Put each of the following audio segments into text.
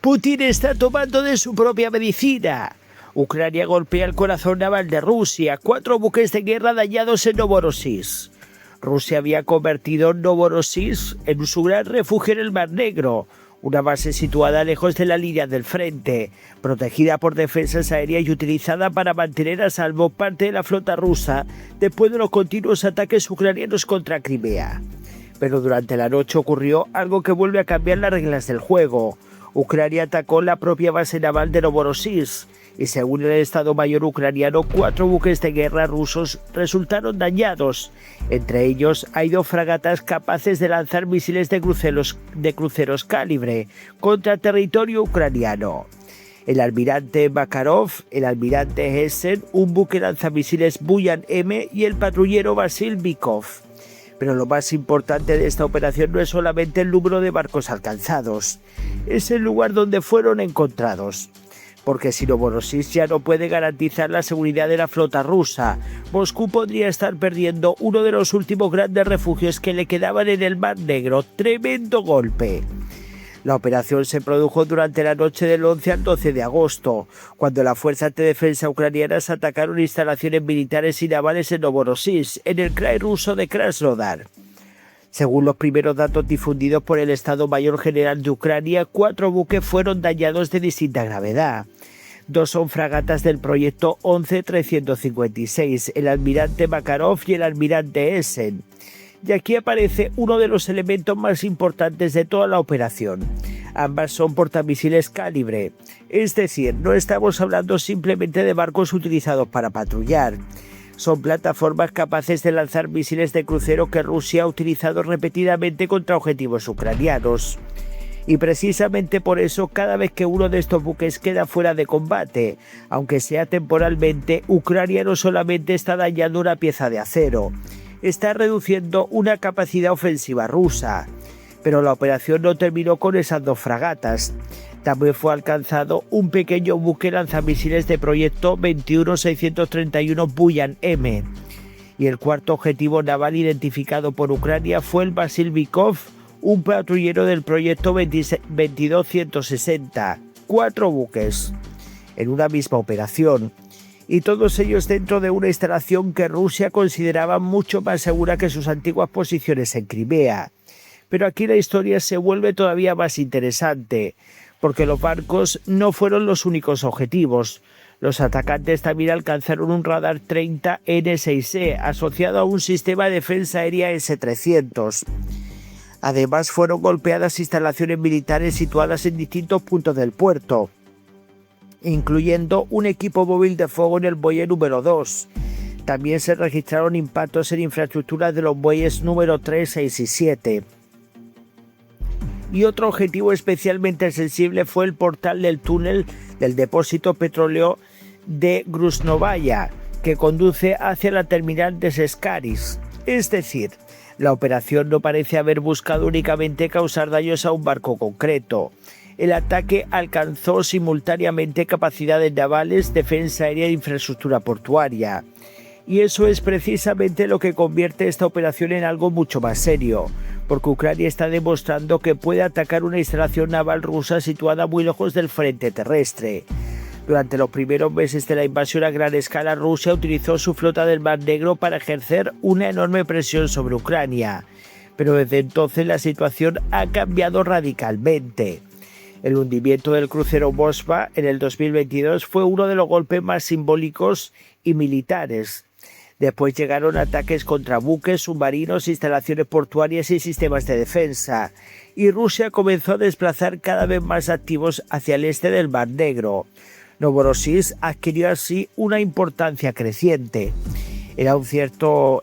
Putin está tomando de su propia medicina. Ucrania golpea el corazón naval de Rusia. 4 buques de guerra dañados en Novorossiysk. Rusia había convertido Novorossiysk en su gran refugio en el Mar Negro, una base situada lejos de la línea del frente, protegida por defensas aéreas y utilizada para mantener a salvo parte de la flota rusa después de los continuos ataques ucranianos contra Crimea. Pero durante la noche ocurrió algo que vuelve a cambiar las reglas del juego. Ucrania atacó la propia base naval de Novorossiysk y según el Estado Mayor ucraniano, 4 buques de guerra rusos resultaron dañados. Entre ellos hay 2 fragatas capaces de lanzar misiles de cruceros calibre contra territorio ucraniano. El almirante Makarov, el almirante Hessen, un buque lanzamisiles Buyan M y el patrullero Vasil Bykov. Pero lo más importante de esta operación no es solamente el número de barcos alcanzados, es el lugar donde fueron encontrados. Porque si Novorossiysk ya no puede garantizar la seguridad de la flota rusa, Moscú podría estar perdiendo uno de los últimos grandes refugios que le quedaban en el Mar Negro. ¡Tremendo golpe! La operación se produjo durante la noche del 11 al 12 de agosto, cuando las fuerzas de defensa ucranianas atacaron instalaciones militares y navales en Novorossiysk, en el krai ruso de Krasnodar. Según los primeros datos difundidos por el Estado Mayor General de Ucrania, 4 buques fueron dañados de distinta gravedad. 2 son fragatas del proyecto 11-356, el almirante Makarov y el almirante Hessen. Y aquí aparece uno de los elementos más importantes de toda la operación. Ambas son portamisiles calibre, es decir, no estamos hablando simplemente de barcos utilizados para patrullar. Son plataformas capaces de lanzar misiles de crucero que Rusia ha utilizado repetidamente contra objetivos ucranianos. Y precisamente por eso, cada vez que uno de estos buques queda fuera de combate, aunque sea temporalmente, Ucrania no solamente está dañando una pieza de acero, está reduciendo una capacidad ofensiva rusa. Pero la operación no terminó con esas 2 fragatas. También fue alcanzado un pequeño buque lanzamisiles de proyecto 21631 Buyan M. Y el cuarto objetivo naval identificado por Ucrania fue el Vasil Bykov, un patrullero del proyecto 22160. 4 buques en una misma operación. Y todos ellos dentro de una instalación que Rusia consideraba mucho más segura que sus antiguas posiciones en Crimea. Pero aquí la historia se vuelve todavía más interesante, porque los barcos no fueron los únicos objetivos. Los atacantes también alcanzaron un radar 30 N6E asociado a un sistema de defensa aérea S-300. Además fueron golpeadas instalaciones militares situadas en distintos puntos del puerto, incluyendo un equipo móvil de fuego en el muelle número 2. También se registraron impactos en infraestructuras de los muelles número 3, 6 y 7. Y otro objetivo especialmente sensible fue el portal del túnel del depósito petróleo de Gruznovaya, que conduce hacia la terminal de Sescaris. Es decir, la operación no parece haber buscado únicamente causar daños a un barco concreto. El ataque alcanzó simultáneamente capacidades navales, defensa aérea e infraestructura portuaria. Y eso es precisamente lo que convierte esta operación en algo mucho más serio, porque Ucrania está demostrando que puede atacar una instalación naval rusa situada muy lejos del frente terrestre. Durante los primeros meses de la invasión a gran escala, Rusia utilizó su flota del Mar Negro para ejercer una enorme presión sobre Ucrania. Pero desde entonces la situación ha cambiado radicalmente. El hundimiento del crucero Moskva en el 2022 fue uno de los golpes más simbólicos y militares. Después llegaron ataques contra buques, submarinos, instalaciones portuarias y sistemas de defensa. Y Rusia comenzó a desplazar cada vez más activos hacia el este del Mar Negro. Novorossiysk adquirió así una importancia creciente. En cierto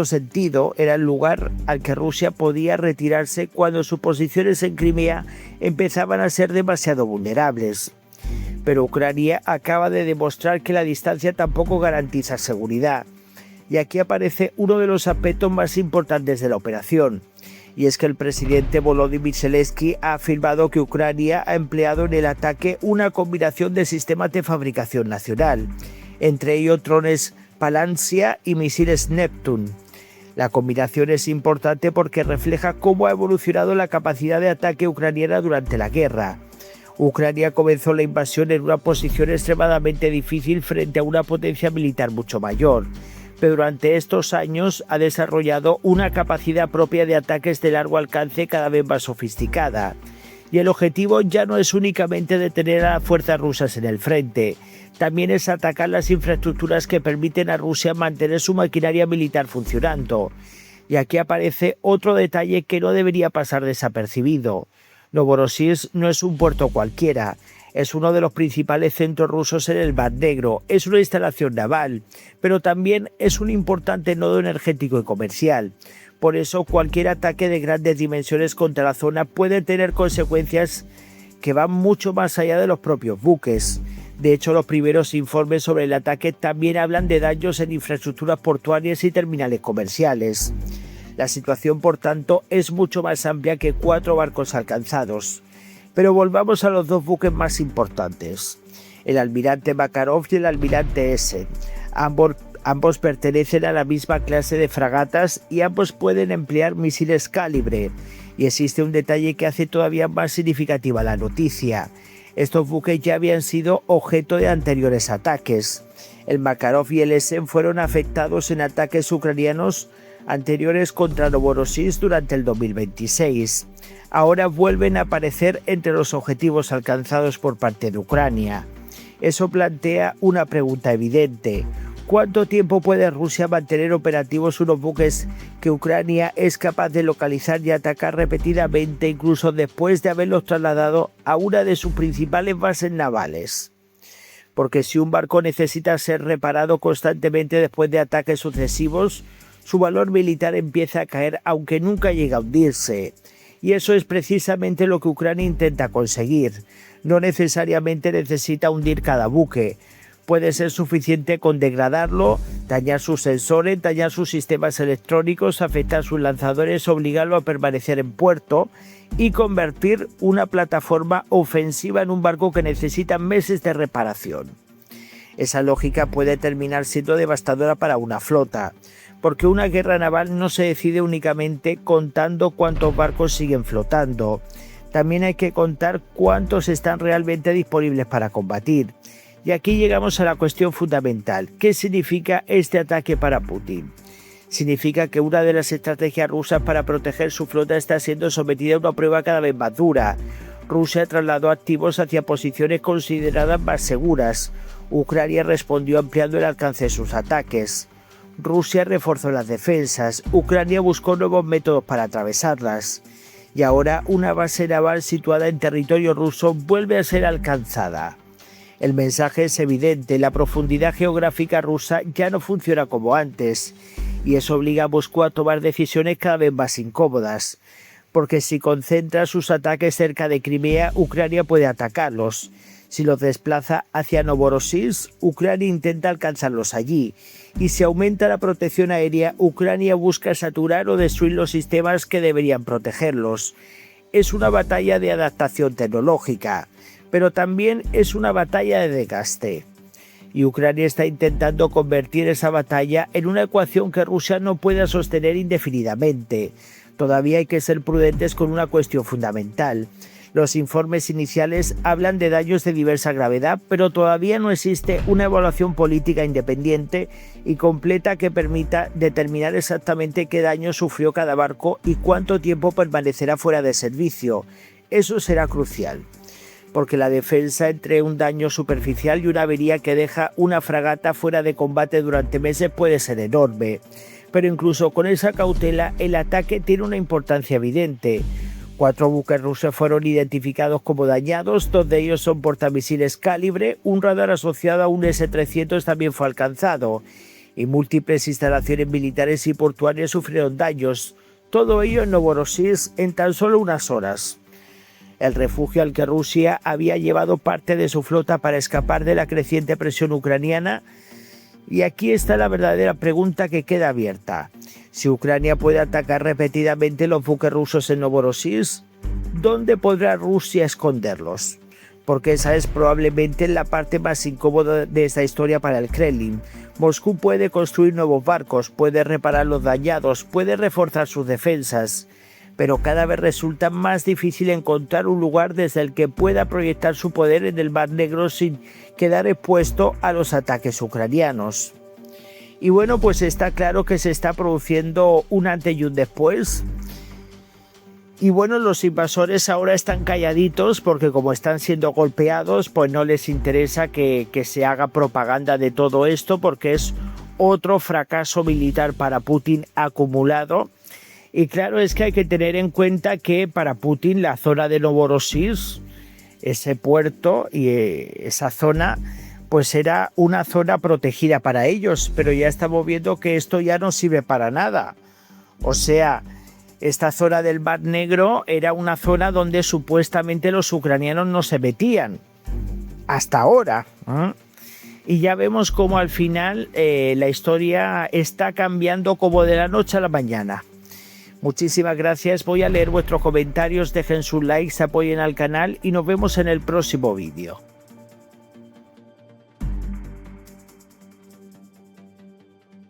sentido, era el lugar al que Rusia podía retirarse cuando sus posiciones en Crimea empezaban a ser demasiado vulnerables. Pero Ucrania acaba de demostrar que la distancia tampoco garantiza seguridad. Y aquí aparece uno de los aspectos más importantes de la operación. Y es que el presidente Volodymyr Zelensky ha afirmado que Ucrania ha empleado en el ataque una combinación de sistemas de fabricación nacional, entre ellos drones Palancia y misiles Neptune. La combinación es importante porque refleja cómo ha evolucionado la capacidad de ataque ucraniana durante la guerra. Ucrania comenzó la invasión en una posición extremadamente difícil frente a una potencia militar mucho mayor, pero durante estos años ha desarrollado una capacidad propia de ataques de largo alcance cada vez más sofisticada. Y el objetivo ya no es únicamente detener a las fuerzas rusas en el frente, también es atacar las infraestructuras que permiten a Rusia mantener su maquinaria militar funcionando. Y aquí aparece otro detalle que no debería pasar desapercibido. Novorossiysk no es un puerto cualquiera, es uno de los principales centros rusos en el Mar Negro, es una instalación naval, pero también es un importante nodo energético y comercial. Por eso cualquier ataque de grandes dimensiones contra la zona puede tener consecuencias que van mucho más allá de los propios buques. De hecho, los primeros informes sobre el ataque también hablan de daños en infraestructuras portuarias y terminales comerciales. La situación, por tanto, es mucho más amplia que 4 barcos alcanzados. Pero volvamos a los 2 buques más importantes, el almirante Makarov y el almirante Essen. Ambos pertenecen a la misma clase de fragatas y ambos pueden emplear misiles calibre. Y existe un detalle que hace todavía más significativa la noticia. Estos buques ya habían sido objeto de anteriores ataques. El Makarov y el Essen fueron afectados en ataques ucranianos anteriores contra Novorossiysk durante el 2026. Ahora vuelven a aparecer entre los objetivos alcanzados por parte de Ucrania. Eso plantea una pregunta evidente. ¿Cuánto tiempo puede Rusia mantener operativos unos buques que Ucrania es capaz de localizar y atacar repetidamente, incluso después de haberlos trasladado a una de sus principales bases navales? Porque si un barco necesita ser reparado constantemente después de ataques sucesivos, su valor militar empieza a caer aunque nunca llegue a hundirse. Y eso es precisamente lo que Ucrania intenta conseguir. No necesariamente necesita hundir cada buque. Puede ser suficiente con degradarlo, dañar sus sensores, dañar sus sistemas electrónicos, afectar sus lanzadores, obligarlo a permanecer en puerto y convertir una plataforma ofensiva en un barco que necesita meses de reparación. Esa lógica puede terminar siendo devastadora para una flota, porque una guerra naval no se decide únicamente contando cuántos barcos siguen flotando. También hay que contar cuántos están realmente disponibles para combatir. Y aquí llegamos a la cuestión fundamental. ¿Qué significa este ataque para Putin? Significa que una de las estrategias rusas para proteger su flota está siendo sometida a una prueba cada vez más dura. Rusia trasladó activos hacia posiciones consideradas más seguras. Ucrania respondió ampliando el alcance de sus ataques. Rusia reforzó las defensas. Ucrania buscó nuevos métodos para atravesarlas. Y ahora una base naval situada en territorio ruso vuelve a ser alcanzada. El mensaje es evidente, la profundidad geográfica rusa ya no funciona como antes, y eso obliga a Moscú a tomar decisiones cada vez más incómodas, porque si concentra sus ataques cerca de Crimea, Ucrania puede atacarlos. Si los desplaza hacia Novorossiysk, Ucrania intenta alcanzarlos allí, y si aumenta la protección aérea, Ucrania busca saturar o destruir los sistemas que deberían protegerlos. Es una batalla de adaptación tecnológica, pero también es una batalla de desgaste. Y Ucrania está intentando convertir esa batalla en una ecuación que Rusia no pueda sostener indefinidamente. Todavía hay que ser prudentes con una cuestión fundamental. Los informes iniciales hablan de daños de diversa gravedad, pero todavía no existe una evaluación política independiente y completa que permita determinar exactamente qué daño sufrió cada barco y cuánto tiempo permanecerá fuera de servicio. Eso será crucial, porque la defensa entre un daño superficial y una avería que deja una fragata fuera de combate durante meses puede ser enorme. Pero incluso con esa cautela, el ataque tiene una importancia evidente. 4 buques rusos fueron identificados como dañados, 2 de ellos son portamisiles calibre, un radar asociado a un S-300 también fue alcanzado, y múltiples instalaciones militares y portuarias sufrieron daños, todo ello en Novorossiysk en tan solo unas horas. El refugio al que Rusia había llevado parte de su flota para escapar de la creciente presión ucraniana. Y aquí está la verdadera pregunta que queda abierta. Si Ucrania puede atacar repetidamente los buques rusos en Novorossiysk, ¿dónde podrá Rusia esconderlos? Porque esa es probablemente la parte más incómoda de esta historia para el Kremlin. Moscú puede construir nuevos barcos, puede reparar los dañados, puede reforzar sus defensas, pero cada vez resulta más difícil encontrar un lugar desde el que pueda proyectar su poder en el Mar Negro sin quedar expuesto a los ataques ucranianos. Y bueno, pues está claro que se está produciendo un antes y un después. Y bueno, los invasores ahora están calladitos porque como están siendo golpeados, pues no les interesa que se haga propaganda de todo esto porque es otro fracaso militar para Putin acumulado. Y claro, es que hay que tener en cuenta que para Putin la zona de Novorossiysk, ese puerto y esa zona, pues era una zona protegida para ellos, pero ya estamos viendo que esto ya no sirve para nada. O sea, esta zona del Mar Negro era una zona donde supuestamente los ucranianos no se metían, hasta ahora. Y ya vemos cómo al final la historia está cambiando como de la noche a la mañana. Muchísimas gracias, voy a leer vuestros comentarios, dejen sus likes, apoyen al canal y nos vemos en el próximo vídeo.